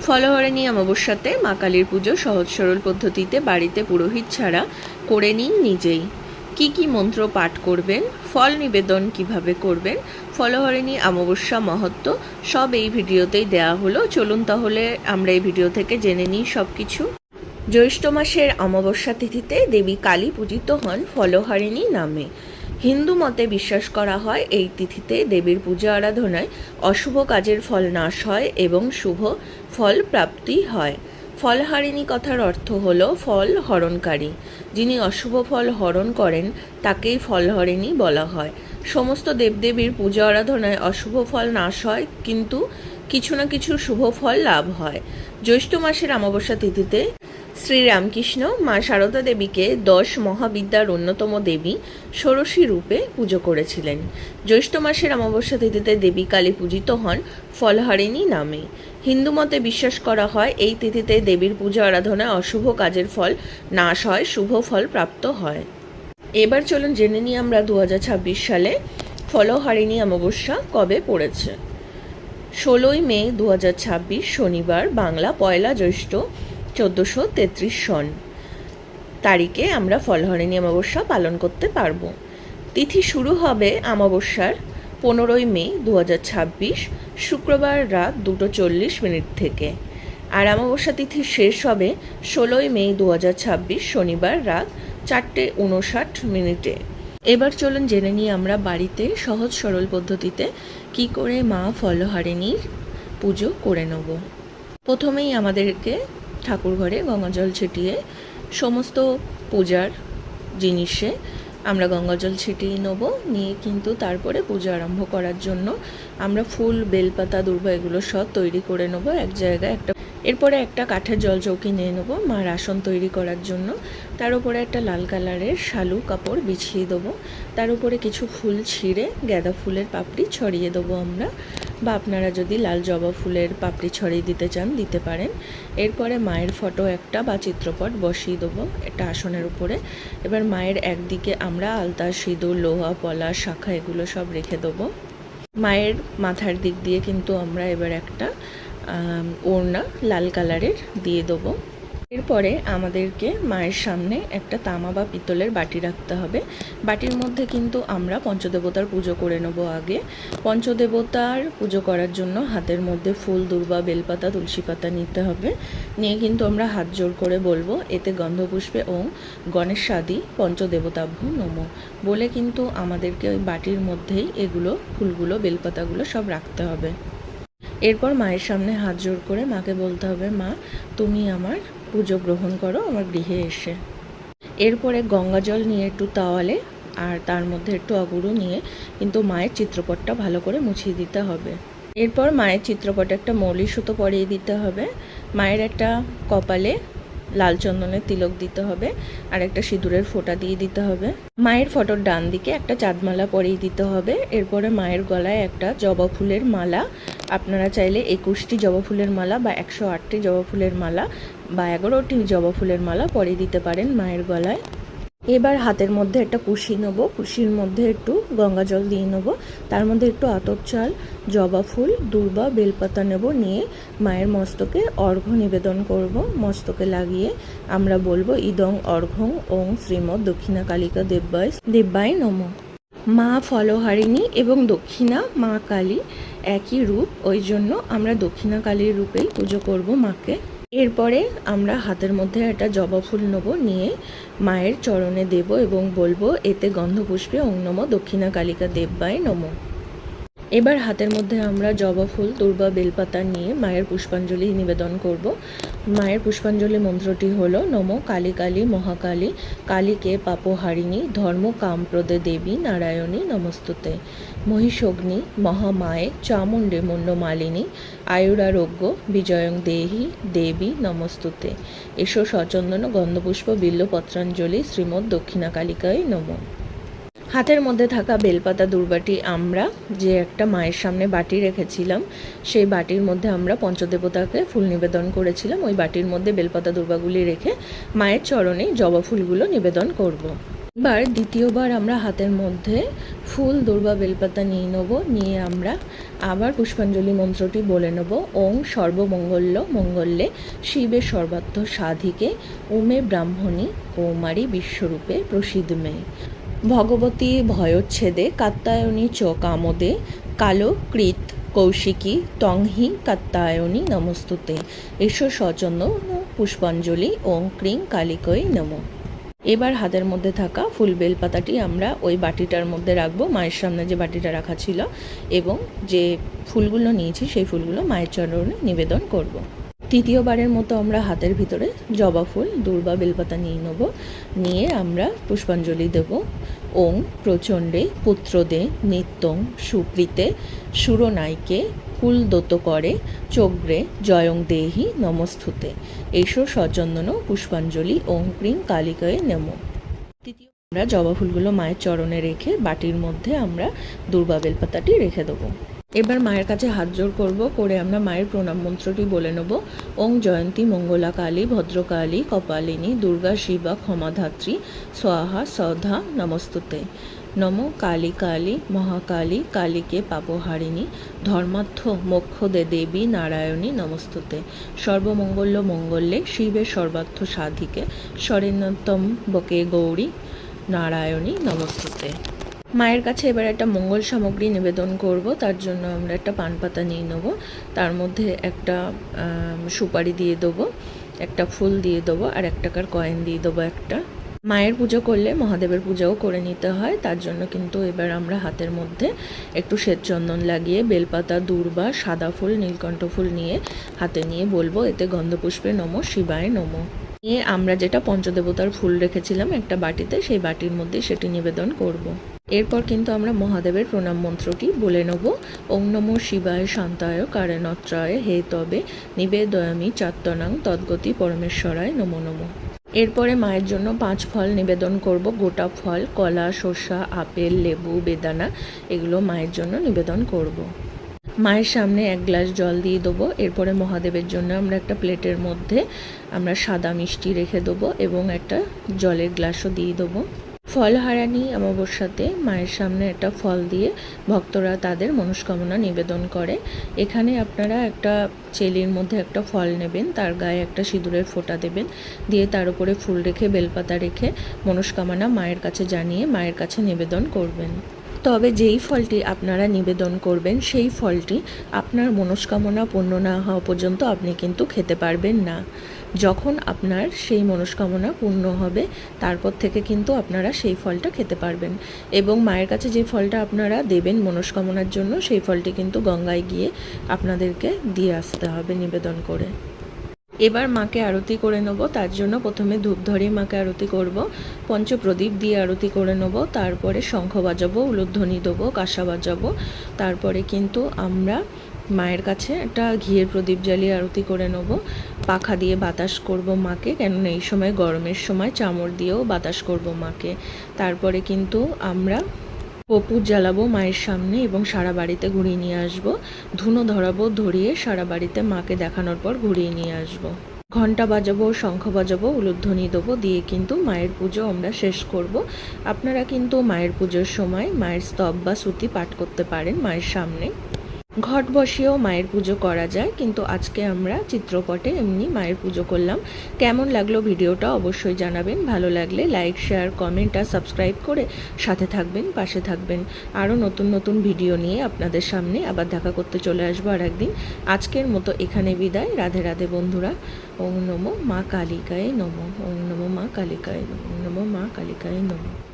ফলহরিণী অমাবস্যাতে মা কালীর পুজো সহজ সরল পদ্ধতিতে বাড়িতে পুরোহিত ছাড়া করে নিন নিজেই। কি কি মন্ত্র পাঠ করবেন, ফল নিবেদন কিভাবে করবেন, ফলহরিণী অমাবস্যা মহত্ব সব এই ভিডিওতেই দেয়া হলো। চলুন তাহলে আমরা এই ভিডিও থেকে জেনে নিই সব কিছু। জ্যৈষ্ঠ মাসের অমাবস্যা তিথিতে দেবী কালী পূজিত হন ফলহরিণী নামে। হিন্দু মতে বিশ্বাস করা হয় এই তিথিতে দেবীর পূজা আরাধনায় অশুভ কাজের ফল নাশ হয় এবং শুভ ফল প্রাপ্তি হয়। ফলহারিণী কথার অর্থ হল ফল হরণকারী। যিনি অশুভ ফল হরণ করেন তাকেই ফলহরিণী বলা হয়। সমস্ত দেবদেবীর পূজা আরাধনায় অশুভ ফল নাশ হয়, কিন্তু কিছু না কিছু শুভ ফল লাভ হয়। জ্যৈষ্ঠ মাসের অমাবস্যা তিথিতে শ্রীরামকৃষ্ণ মা শারদা দেবীকে 10 মহাবিদ্যার অন্যতম দেবী ষোড়শী রূপে পুজো করেছিলেন। জ্যৈষ্ঠ মাসের অমাবস্যা তিথিতে দেবী কালী পূজিত হন ফলহারিণী নামে। হিন্দু মতে বিশ্বাস করা হয় এই তিথিতে দেবীর পূজা আরাধনায় অশুভ কাজের ফল নাশ হয়, শুভ ফল প্রাপ্ত হয়। এবার চলুন জেনে নিই আমরা 2026 সালে ফলহারিণী অমাবস্যা কবে পড়েছে। 16ই মে 2026 শনিবার, বাংলা পয়লা জ্যৈষ্ঠ 1433 সন তারিখে আমরা ফলহরিণী অমাবস্যা পালন করতে পারবো। তিথি শুরু হবে অমাবস্যার 15ই মে 2026 শুক্রবার রাত 2:40 থেকে, আর অমাবস্যা তিথি শেষ হবে 16ই মে 2026 শনিবার রাত 4:59। এবার চলুন জেনে নিই আমরা বাড়িতে সহজ সরল পদ্ধতিতে কি করে মা ফলহারিণীর পুজো করে নেব। প্রথমেই আমাদেরকে ঠাকুর ঘরে গঙ্গাজল ছিটিয়ে সমস্ত পূজার জিনিসে আমরা গঙ্গাজল ছিটিয়ে নেব। নিয়ে কিন্তু তারপরে পূজা আরম্ভ করার জন্য আমরা ফুল, বেলপাতা, দূর্বা এগুলো সব তৈরি করে নেব এক জায়গায় একটা। এরপরে একটা কাঠের জল চৌকি নিয়ে নেবো মার আসন তৈরি করার জন্য। তার উপরে একটা লাল কালারের শালু কাপড় বিছিয়ে দেবো। তার উপরে কিছু ফুল ছিঁড়ে গাঁদা ফুলের পাপড়ি ছড়িয়ে দেবো আমরা, বা আপনারা যদি লাল জবা ফুলের পাপড়ি ছড়িয়ে দিতে চান দিতে পারেন। এরপরে মায়ের ফটো একটা বা চিত্রপট বসিয়ে দেবো একটা আসনের উপরে। এবার মায়ের একদিকে আমরা আলতা, সিঁদুর, লোহা, পলাশ, শাখা এগুলো সব রেখে দেবো। মায়ের মাথার দিক দিয়ে কিন্তু আমরা এবার একটা ওড়না লাল কালারের দিয়ে দেবো। এরপরে আমাদেরকে মায়ের সামনে একটা তামা বা পিতলের বাটি রাখতে হবে। বাটির মধ্যে কিন্তু আমরা পঞ্চদেবতার পুজো করে নেব আগে। পঞ্চদেবতার পুজো করার জন্য হাতের মধ্যে ফুল, দূর্বা, বেলপাতা, তুলসী পাতা নিতে হবে। নিয়ে কিন্তু আমরা হাত জোড় করে বলবো এতে গন্ধপুষ্পে ওম গণেশাদি পঞ্চদেবতাভ্য নমঃ বলে কিন্তু আমাদেরকে ওই বাটির মধ্যেই এগুলো ফুলগুলো, বেলপাতাগুলো সব রাখতে হবে। এরপর মায়ের সামনে হাত জোড় করে মাকে বলতে হবে, মা তুমি আমার পুজো গ্রহণ করো আমার গৃহে এসে। এরপরে গঙ্গা জল নিয়ে একটু তাওয়ালে আর তার মধ্যে একটু অগুরু নিয়ে কিন্তু মায়ের চিত্রপটটা ভালো করে মুছিয়ে দিতে হবে। এরপর মায়ের চিত্রপটে একটা মৌলি সুতো পরিয়ে দিতে হবে। মায়ের একটা কপালে লাল চন্দনের তিলক দিতে হবে আর একটা সিঁদুরের ফোঁটা দিয়ে দিতে হবে। মায়ের ফটোর ডান দিকে একটা চাঁদমালা পরিয়ে দিতে হবে। এরপরে মায়ের গলায় একটা জবা ফুলের মালা, আপনারা চাইলে 21টি জবা ফুলের মালা বা 108টি জবা ফুলের মালা বা 11টি জবা ফুলের মালা পরিয়ে দিতে পারেন মায়ের গলায়। এবার হাতের মধ্যে একটা কুশি নেব, কুশির মধ্যে একটু গঙ্গা জল দিয়ে নেব, তার মধ্যে একটু আতপ চাল, জবা ফুল, দূর্বা, বেলপাতা নেব। নিয়ে মায়ের মস্তকে অর্ঘ্য নিবেদন করব। মস্তকে লাগিয়ে আমরা বলবো ইদং অর্ঘ্যং ওং শ্রীমৎ দক্ষিণা কালিকা দেব্যায় নমঃ। মা ফলহারিণী এবং দক্ষিণা মা কালী একই রূপ, ওই জন্য আমরা দক্ষিণা কালীর রূপেই পুজো করব মাকে। এরপরে আমরা হাতের মধ্যে একটা জবা ফুল নেব, নিয়ে মায়ের চরণে দেব এবং বলবো এতে গন্ধপুষ্পে ওং নমঃ দক্ষিণা কালিকা দেব্যায় নমঃ। এবার হাতের মধ্যে আমরা জবা ফুল, দূর্বা, বেলপাতা নিয়ে মায়ের পুষ্পাঞ্জলি নিবেদন করব। মায়ের পুষ্পাঞ্জলি মন্ত্রটি হলো নমো কালী কালী মহাকালী কালীকে পাপহারিণী ধর্ম কামপ্রদে দেবী নারায়ণী নমস্তুতে মহিষগ্নি মহামায়ে চামুণ্ডে মুণ্ডমালিনী আয়ুরারোগ্য বিজয়ং দেহি দেবী নমস্তুতে। এসো সচন্দন গন্ধপুষ্প বিল্লপত্রাঞ্জলি শ্রীমৎ দক্ষিণা কালিকায় নমঃ। হাতের মধ্যে থাকা বেলপাতা দুর্বাটি আমরা যে একটা মায়ের সামনে বাটি রেখেছিলাম, সেই বাটির মধ্যে আমরা পঞ্চদেবতাকে ফুল নিবেদন করেছিলাম, ওই বাটির মধ্যে বেলপাতা দুর্বাগুলি রেখে মায়ের চরণে জবা ফুলগুলো নিবেদন করব। এবার দ্বিতীয়বার আমরা হাতের মধ্যে ফুল দূর্বা বেলপাতা নিয়ে নেব, নিয়ে আমরা আবার পুষ্পাঞ্জলি মন্ত্রটি বলে নেব। ওং সর্বমঙ্গল্য মঙ্গল্যে শিবে সর্বার্থ সাধিকে উমে ব্রাহ্মণী কৌমারী বিশ্বরূপে প্রসিদ্ধমে ভগবতী ভয়োচ্ছেদে কাত্যায়নী চ কামদে কালো কৃত কৌশিকী তংহি কাত্যায়নী নমস্তুতে এসো সচন্দ পুষ্পাঞ্জলি ওং ক্রিং কালিকই নমঃ। এবার হাতের মধ্যে থাকা ফুল বেলপাতাটি আমরা ওই বাটিটার মধ্যে রাখবো, মায়ের সামনে যে বাটিটা রাখা ছিল, এবং যে ফুলগুলো নিয়েছি সেই ফুলগুলো মায়ের চরণে নিবেদন করব। তৃতীয়বারের মতো আমরা হাতের ভিতরে জবা ফুল দূর্বা বেলপাতা নিয়ে নেব, নিয়ে আমরা পুষ্পাঞ্জলি দেব। ওং প্রচণ্ডে পুত্রদে নিত্যং সুপ্রীতে সুরনাইকে কুলদোত করে চোগ্রে জয়ং দেহি নমস্তুতে এসো সচন্দন পুষ্পাঞ্জলি ওং ক্রিং কালিকায় নমঃ। তৃতীয় আমরা জবা ফুলগুলো মায়ের চরণে রেখে বাটির মধ্যে আমরা দূর্বা বেলপাতাটি রেখে দেবো। এবার মায়ের কাছে হাত জোর করবো, করে আমরা মায়ের প্রণাম মন্ত্রটি বলে নেব। ওং জয়ন্তী মঙ্গলা কালী ভদ্রকালী কপালিনী দুর্গা শিবা ক্ষমাধাত্রী স্বাহা সধা নমস্তুতে নমো কালী কালী মহাকালী কালীকে পাপহারিণী ধর্মার্থ মোক্ষদে দেবী নারায়ণী নমস্তুতে সর্বমঙ্গল্য মঙ্গল্যে শিবের সর্বার্থ সাধিকে শরণ্যতম বকে গৌরী নারায়ণী নমস্তুতে। মায়ের কাছে এবার একটা মঙ্গল সামগ্রী নিবেদন করব, তার জন্য আমরা একটা পান পাতা নিয়ে নেবো, তার মধ্যে একটা সুপারি দিয়ে দেবো, একটা ফুল দিয়ে দেবো, আর 1 টাকার কয়েন দিয়ে দেবো একটা। মায়ের পুজো করলে মহাদেবের পূজাও করে নিতে হয়, তার জন্য কিন্তু এবার আমরা হাতের মধ্যে একটু শ্বেতচন্দন লাগিয়ে বেলপাতা দূর্বা সাদা ফুল নীলকণ্ঠ ফুল নিয়ে হাতে নিয়ে বলবো এতে গন্ধপুষ্পে নমঃ শিবায় নমঃ। নিয়ে আমরা যেটা পঞ্চদেবতার ফুল রেখেছিলাম একটা বাটিতে, সেই বাটির মধ্যে সেটি নিবেদন করব। এরপর কিন্তু আমরা মহাদেবের প্রণাম মন্ত্রটি বলে নেব। ওং নমঃ শিবায় শান্তায় কারেণত্রায় হে তবে নিবেদয়ামি চাত্তনাং তদ্গতি পরমেশ্বরায় নমো নমঃ। এরপরে মায়ের জন্য 5 ফল নিবেদন করব, গোটা ফল, কলা, শসা, আপেল, লেবু, বেদানা, এগুলো মায়ের জন্য নিবেদন করব। মায়ের সামনে 1 গ্লাস জল দিয়ে দেবো। এরপরে মহাদেবের জন্য আমরা একটা প্লেটের মধ্যে আমরা সাদা মিষ্টি রেখে দেবো এবং একটা জলের গ্লাসও দিয়ে দেবো। ফলহারানি অমাবস্যাতে মায়ের সামনে একটা ফল দিয়ে ভক্তরা তাদের মনস্কামনা নিবেদন করে। এখানে আপনারা একটা চেলির মধ্যে একটা ফল নেবেন, তার গায়ে একটা সিঁদুরের ফোঁটা দেবেন, দিয়ে তার উপরে ফুল রেখে বেলপাতা রেখে মনস্কামনা মায়ের কাছে জানিয়ে মায়ের কাছে নিবেদন করবেন। তবে যেই ফলটি আপনারা নিবেদন করবেন সেই ফলটি আপনার মনস্কামনা পূর্ণ না হওয়া পর্যন্ত আপনি কিন্তু খেতে পারবেন না। যখন আপনার সেই মনস্কামনা পূর্ণ হবে তারপর থেকে কিন্তু আপনারা সেই ফলটা খেতে পারবেন। এবং মায়ের কাছে যে ফলটা আপনারা দেবেন মনস্কামনার জন্য সেই ফলটি কিন্তু গঙ্গায় গিয়ে আপনাদেরকে দিয়ে আসতে হবে নিবেদন করে। এবার মাকে আরতি করে নেব, তার জন্য প্রথমে ধূপ ধরিয়ে মাকে আরতি করব, পঞ্চপ্রদীপ দিয়ে আরতি করে নেব, তারপরে শঙ্খ বাজাবো, উলুধ্বনি দেবো, কাঁসা বাজাবো, তারপরে কিন্তু আমরা মায়ের কাছে একটা ঘিয়ের প্রদীপ জ্বালিয়ে আরতি করে নেব। পাখা দিয়ে বাতাস করব মাকে, কেননা এই সময় গরমের সময় চামড় দিয়েও বাতাস করব মাকে। তারপরে কিন্তু আমরা কর্পূর জ্বালাবো মায়ের সামনে এবং সারা বাড়িতে ঘুরিয়ে নিয়ে আসবো। ধুনো ধরাবো, ধরিয়ে সারা বাড়িতে মাকে দেখানোর পর ঘুরিয়ে নিয়ে আসবো। ঘণ্টা বাজাবো, শঙ্খ বাজাবো, উলুধ্বনি দেবো, দিয়ে কিন্তু মায়ের পুজো আমরা শেষ করব। আপনারা কিন্তু মায়ের পুজোর সময় মায়ের স্তব বা শ্রুতি পাঠ করতে পারেন মায়ের সামনে। ঘট বসিয়েও মায়ের পুজো করা যায়, কিন্তু আজকে আমরা চিত্রপটে এমনি মায়ের পুজো করলাম। কেমন লাগলো ভিডিওটা অবশ্যই জানাবেন। ভালো লাগলে লাইক, শেয়ার, কমেন্ট আর সাবস্ক্রাইব করে সাথে থাকবেন, পাশে থাকবেন। আরও নতুন নতুন ভিডিও নিয়ে আপনাদের সামনে আবার দেখা করতে চলে আসবো আর একদিন। আজকের মতো এখানে বিদায়। রাধে রাধে বন্ধুরা। ওম নমো মা কালিকায় নমঃ। ওম নমো মা কালিকায় নমঃ। ওম নমো মা কালিকায় নমঃ।